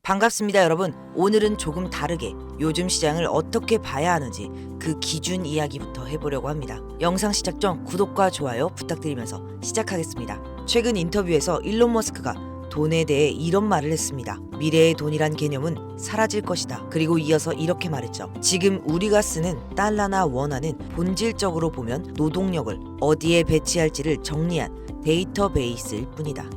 반갑습니다, 여러분. 오늘은 조금 다르게 요즘 시장을 어떻게 봐야 하는지 그 기준 이야기부터 해보려고 합니다. 영상 시작 전 구독과 좋아요 부탁드리면서 시작하겠습니다. 최근 인터뷰에서 일론 머스크가 돈에 대해 이런 말을 했습니다. 미래의 돈이란 개념은 사라질 것이다. 그리고 이어서 이렇게 말했죠. 지금 우리가 쓰는 달러나 원화는 본질적으로 보면 노동력을 어디에 배치할지를 정리한 데이터베이스일 뿐이다.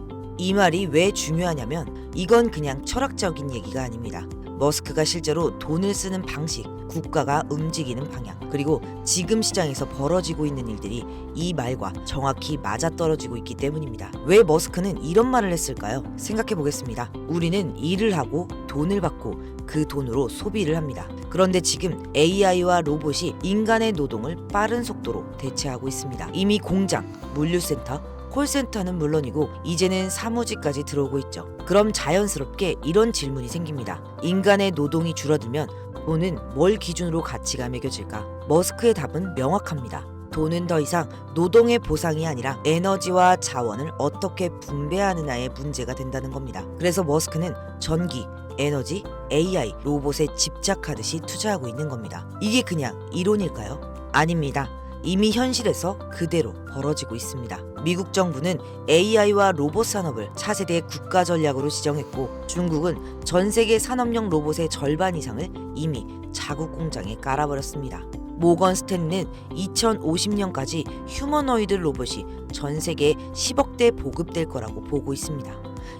이 말이 왜 중요하냐면 이건 그냥 철학적인 얘기가 아닙니다. 머스크가 실제로 돈을 쓰는 방식, 국가가 움직이는 방향, 그리고 지금 시장에서 벌어지고 있는 일들이 이 말과 정확히 맞아떨어지고 있기 때문입니다. 왜 머스크는 이런 말을 했을까요? 생각해 보겠습니다. 우리는 일을 하고 돈을 받고 그 돈으로 소비를 합니다. 그런데 지금 AI와 로봇이 인간의 노동을 빠른 속도로 대체하고 있습니다. 이미 공장, 물류센터, 콜센터는 물론이고 이제는 사무직까지 들어오고 있죠. 그럼 자연스럽게 이런 질문이 생깁니다. 인간의 노동이 줄어들면 돈은 뭘 기준으로 가치가 매겨질까? 머스크의 답은 명확합니다. 돈은 더 이상 노동의 보상이 아니라 에너지와 자원을 어떻게 분배하느냐의 문제가 된다는 겁니다. 그래서 머스크는 전기, 에너지, AI, 로봇에 집착하듯이 투자하고 있는 겁니다. 이게 그냥 이론일까요? 아닙니다. 이미 현실에서 그대로 벌어지고 있습니다. 미국 정부는 AI와 로봇 산업을 차세대 국가 전략으로 지정했고 중국은 전 세계 산업용 로봇의 절반 이상을 이미 자국 공장에 깔아버렸습니다. 모건 스탠리는 2050년까지 휴머노이드 로봇이 전 세계에 10억 대 보급될 거라고 보고 있습니다.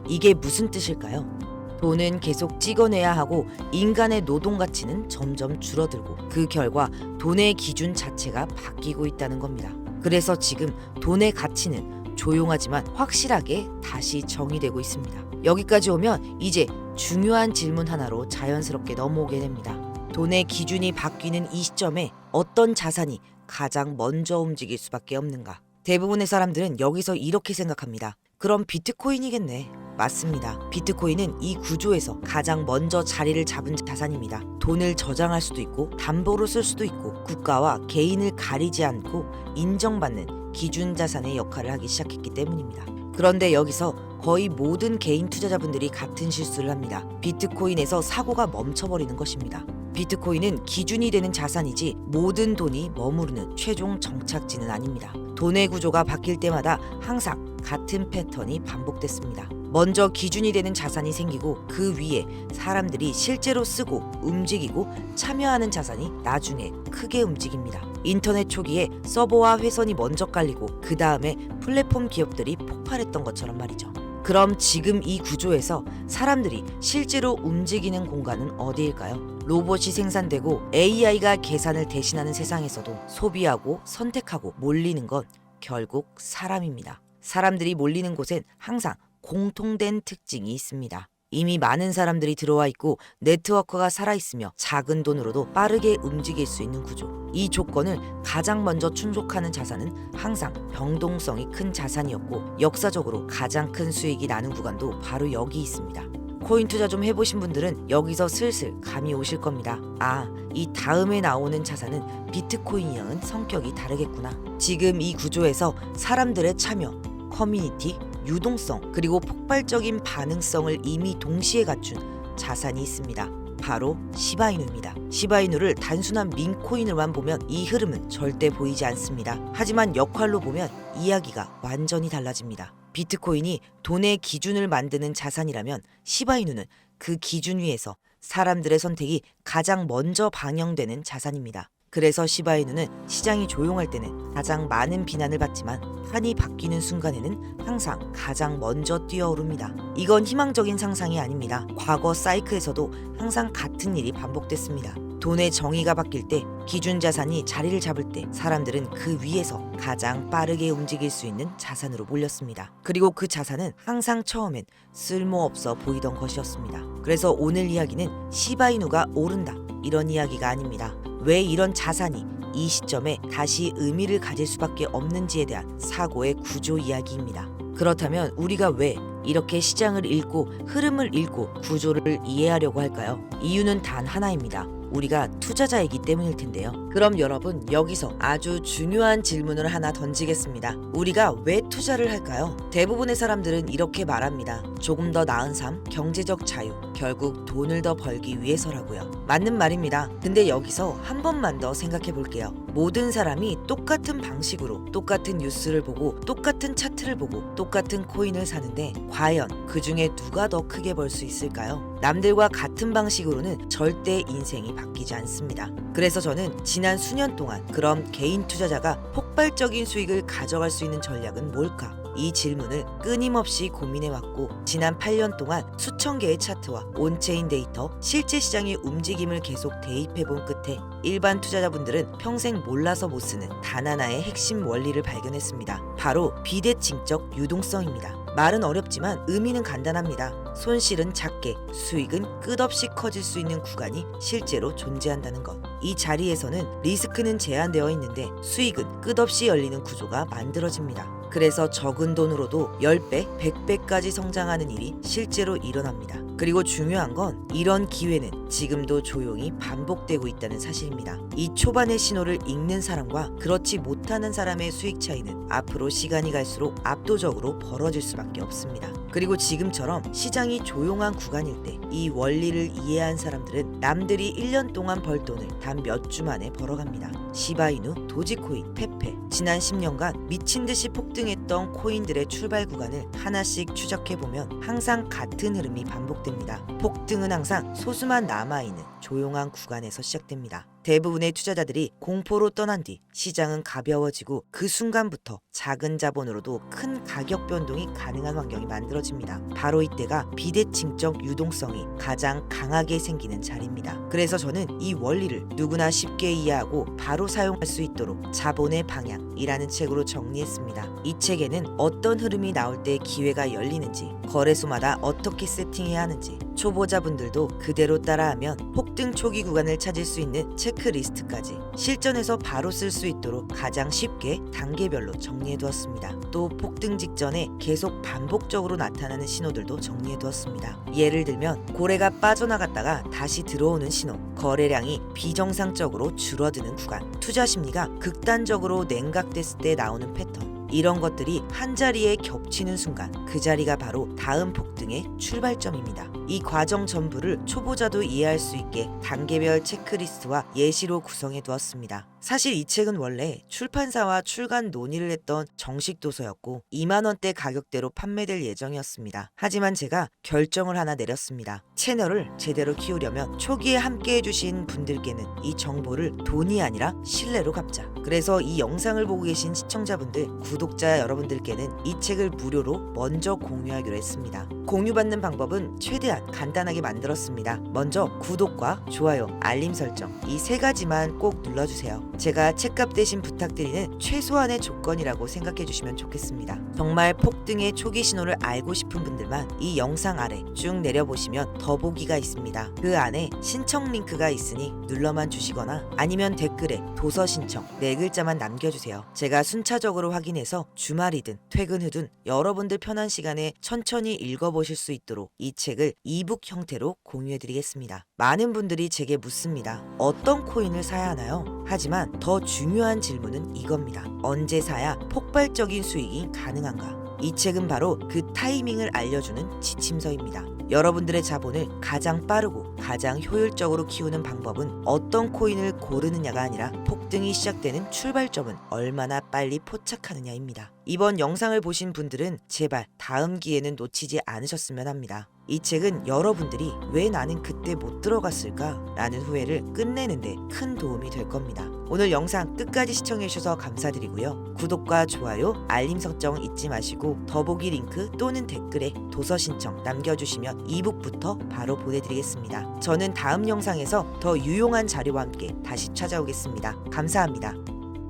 이게 무슨 뜻일까요? 돈은 계속 찍어내야 하고 인간의 노동 가치는 점점 줄어들고 그 결과 돈의 기준 자체가 바뀌고 있다는 겁니다. 그래서 지금 돈의 가치는 조용하지만 확실하게 다시 정의되고 있습니다. 여기까지 오면 이제 중요한 질문 하나로 자연스럽게 넘어오게 됩니다. 돈의 기준이 바뀌는 이 시점에 어떤 자산이 가장 먼저 움직일 수밖에 없는가? 대부분의 사람들은 여기서 이렇게 생각합니다. 그럼 비트코인이겠네. 맞습니다. 비트코인은 이 구조에서 가장 먼저 자리를 잡은 자산입니다. 돈을 저장할 수도 있고 담보로 쓸 수도 있고 국가와 개인을 가리지 않고 인정받는 기준 자산의 역할을 하기 시작했기 때문입니다. 그런데 여기서 거의 모든 개인 투자자분들이 같은 실수를 합니다. 비트코인에서 사고가 멈춰버리는 것입니다. 비트코인은 기준이 되는 자산이지 모든 돈이 머무르는 최종 정착지는 아닙니다. 돈의 구조가 바뀔 때마다 항상 같은 패턴이 반복됐습니다. 먼저 기준이 되는 자산이 생기고 그 위에 사람들이 실제로 쓰고 움직이고 참여하는 자산이 나중에 크게 움직입니다. 인터넷 초기에 서버와 회선이 먼저 깔리고 그 다음에 플랫폼 기업들이 폭발했던 것처럼 말이죠. 그럼 지금 이 구조에서 사람들이 실제로 움직이는 공간은 어디일까요? 로봇이 생산되고 AI가 계산을 대신하는 세상에서도 소비하고 선택하고 몰리는 건 결국 사람입니다. 사람들이 몰리는 곳엔 항상 공통된 특징이 있습니다. 이미 많은 사람들이 들어와 있고 네트워크가 살아있으며 작은 돈으로도 빠르게 움직일 수 있는 구조. 이 조건을 가장 먼저 충족하는 자산은 항상 변동성이 큰 자산이었고 역사적으로 가장 큰 수익이 나는 구간도 바로 여기 있습니다. 코인 투자 좀 해보신 분들은 여기서 슬슬 감이 오실 겁니다. 아, 이 다음에 나오는 자산은 비트코인이랑은 성격이 다르겠구나. 지금 이 구조에서 사람들의 참여, 커뮤니티, 유동성, 그리고 폭발적인 반응성을 이미 동시에 갖춘 자산이 있습니다. 바로 시바이누입니다. 시바이누를 단순한 밈코인으로만 보면 이 흐름은 절대 보이지 않습니다. 하지만 역할로 보면 이야기가 완전히 달라집니다. 비트코인이 돈의 기준을 만드는 자산이라면 시바이누는 그 기준 위에서 사람들의 선택이 가장 먼저 반영되는 자산입니다. 그래서 시바이누는 시장이 조용할 때는 가장 많은 비난을 받지만 판이 바뀌는 순간에는 항상 가장 먼저 뛰어오릅니다. 이건 희망적인 상상이 아닙니다. 과거 사이클에서도 항상 같은 일이 반복됐습니다. 돈의 정의가 바뀔 때, 기준 자산이 자리를 잡을 때 사람들은 그 위에서 가장 빠르게 움직일 수 있는 자산으로 몰렸습니다. 그리고 그 자산은 항상 처음엔 쓸모없어 보이던 것이었습니다. 그래서 오늘 이야기는 시바이누가 오른다 이런 이야기가 아닙니다. 왜 이런 자산이 이 시점에 다시 의미를 가질 수밖에 없는지에 대한 사고의 구조 이야기입니다. 그렇다면 우리가 왜 이렇게 시장을 읽고 흐름을 읽고 구조를 이해하려고 할까요? 이유는 단 하나입니다. 우리가 투자자이기 때문일 텐데요. 그럼 여러분, 여기서 아주 중요한 질문을 하나 던지겠습니다. 우리가 왜 투자를 할까요? 대부분의 사람들은 이렇게 말합니다. 조금 더 나은 삶, 경제적 자유, 결국 돈을 더 벌기 위해서라고요. 맞는 말입니다. 근데 여기서 한 번만 더 생각해 볼게요. 모든 사람이 똑같은 방식으로 똑같은 뉴스를 보고 똑같은 차트를 보고 똑같은 코인을 사는데 과연 그 중에 누가 더 크게 벌 수 있을까요? 남들과 같은 방식으로는 절대 인생이 바뀌지 않습니다. 그래서 저는 지난 수년 동안 그럼 개인 투자자가 폭발적인 수익을 가져갈 수 있는 전략은 뭘까? 이 질문을 끊임없이 고민해왔고 지난 8년 동안 수천 개의 차트와 온체인 데이터, 실제 시장의 움직임을 계속 대입해본 끝에 일반 투자자분들은 평생 몰라서 못 쓰는 단 하나의 핵심 원리를 발견했습니다. 바로 비대칭적 유동성입니다. 말은 어렵지만 의미는 간단합니다. 손실은 작게, 수익은 끝없이 커질 수 있는 구간이 실제로 존재한다는 것. 이 자리에서는 리스크는 제한되어 있는데 수익은 끝없이 열리는 구조가 만들어집니다. 그래서 적은 돈으로도 10배, 100배까지 성장하는 일이 실제로 일어납니다. 그리고 중요한 건 이런 기회는 지금도 조용히 반복되고 있다는 사실입니다. 이 초반의 신호를 읽는 사람과 그렇지 못하는 사람의 수익 차이는 앞으로 시간이 갈수록 압도적으로 벌어질 수밖에 없습니다. 그리고 지금처럼 시장이 조용한 구간일 때 이 원리를 이해한 사람들은 남들이 1년 동안 벌 돈을 단 몇 주 만에 벌어갑니다. 시바이누, 도지코인, 페페, 지난 10년간 미친 듯이 폭등했던 코인들의 출발 구간을 하나씩 추적해보면 항상 같은 흐름이 반복됩니다. 폭등은 항상 소수만 남아있는 조용한 구간에서 시작됩니다. 대부분의 투자자들이 공포로 떠난 뒤 시장은 가벼워지고 그 순간부터 작은 자본으로도 큰 가격 변동이 가능한 환경이 만들어집니다. 바로 이때가 비대칭적 유동성이 가장 강하게 생기는 자리입니다. 그래서 저는 이 원리를 누구나 쉽게 이해하고 바로 사용할 수 있도록 자본의 방향이라는 책으로 정리했습니다. 이 책에는 어떤 흐름이 나올 때 기회가 열리는지, 거래소마다 어떻게 세팅해야 하는지, 초보자분들도 그대로 따라하면 폭등 초기 구간을 찾을 수 있는 체크리스트까지 실전에서 바로 쓸 수 있도록 가장 쉽게 단계별로 정리해두었습니다. 또 폭등 직전에 계속 반복적으로 나타나는 신호들도 정리해두었습니다. 예를 들면 고래가 빠져나갔다가 다시 들어오는 신호, 거래량이 비정상적으로 줄어드는 구간, 투자 심리가 극단적으로 냉각됐을 때 나오는 패턴, 이런 것들이 한자리에 겹치는 순간 그 자리가 바로 다음 폭등의 출발점입니다. 이 과정 전부를 초보자도 이해할 수 있게 단계별 체크리스트와 예시로 구성해 두었습니다. 사실 이 책은 원래 출판사와 출간 논의를 했던 정식 도서였고 2만 원대 가격대로 판매될 예정이었습니다. 하지만 제가 결정을 하나 내렸습니다. 채널을 제대로 키우려면 초기에 함께 해주신 분들께는 이 정보를 돈이 아니라 신뢰로 갚자. 그래서 이 영상을 보고 계신 시청자분들, 구독자 여러분들께는 이 책을 무료로 먼저 공유하기로 했습니다. 공유받는 방법은 최대한 간단하게 만들었습니다. 먼저 구독과 좋아요, 알림 설정 이 세 가지만 꼭 눌러주세요. 제가 책값 대신 부탁드리는 최소한의 조건이라고 생각해 주시면 좋겠습니다. 정말 폭등의 초기 신호를 알고 싶은 분들만 이 영상 아래 쭉 내려보시면 더보기가 있습니다. 그 안에 신청 링크가 있으니 눌러만 주시거나 아니면 댓글에 도서 신청 4글자만 남겨주세요. 제가 순차적으로 확인해서 주말이든 퇴근 후든 여러분들 편한 시간에 천천히 읽어보실 수 있도록 이 책을 이북 형태로 공유해드리겠습니다. 많은 분들이 제게 묻습니다. 어떤 코인을 사야 하나요? 하지만 더 중요한 질문은 이겁니다. 언제 사야 폭발적인 수익이 가능한가? 이 책은 바로 그 타이밍을 알려주는 지침서입니다. 여러분들의 자본을 가장 빠르고 가장 효율적으로 키우는 방법은 어떤 코인을 고르느냐가 아니라 폭등이 시작되는 출발점은 얼마나 빨리 포착하느냐입니다. 이번 영상을 보신 분들은 제발 다음 기회는 놓치지 않으셨으면 합니다. 이 책은 여러분들이 왜 나는 그때 못 들어갔을까? 라는 후회를 끝내는데 큰 도움이 될 겁니다. 오늘 영상 끝까지 시청해주셔서 감사드리고요. 구독과 좋아요, 알림 설정 잊지 마시고 더보기 링크 또는 댓글에 도서 신청 남겨주시면 이북부터 바로 보내드리겠습니다. 저는 다음 영상에서 더 유용한 자료와 함께 다시 찾아오겠습니다. 감사합니다.